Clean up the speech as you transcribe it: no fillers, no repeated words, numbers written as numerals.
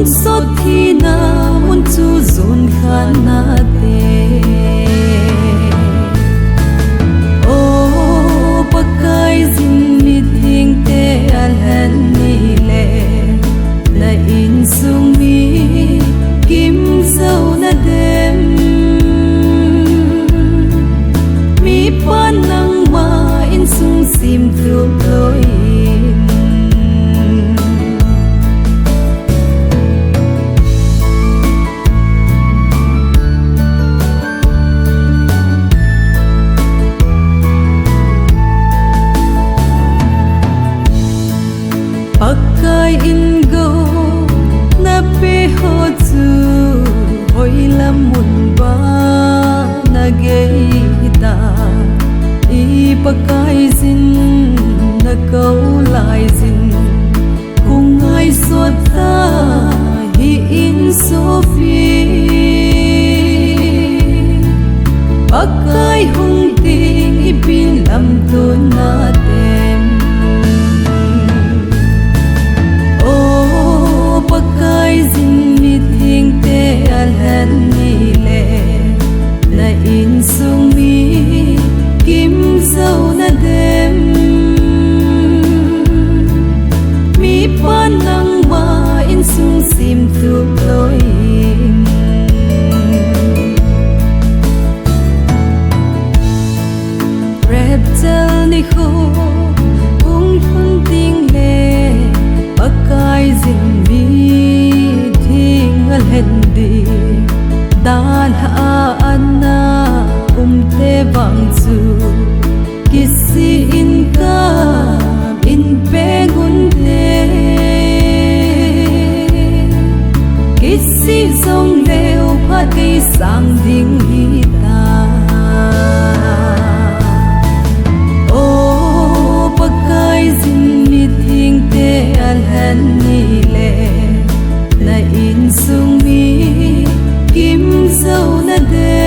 sốt thì na muốn chu dồn khán na te ô bậc cái dinh mi tiếng te alhan ni le na in sung mi kim dâu na đêm mi pan nang ma in sung sim tu lối pakai in go na pe ho chu hoi lam mun ba na ge ta i pakai zin na câu lại zin cùng ai suốt ta hi in sofi pakai hung ting ipin lam tu na tem pakai zin mi ting te alhan ni le na in sung mi kim dâu na đêm mi pan nang ma in sung sim tu lối rep tel ni kho ung hun ting le pakai zin hendi dan ha anna te vang chu kisi in ka in pe gun te kisi song leo phat kai sang ding hi ta o pakai zin mi thing te alhan ni le na in sung mi kim dâu na đêm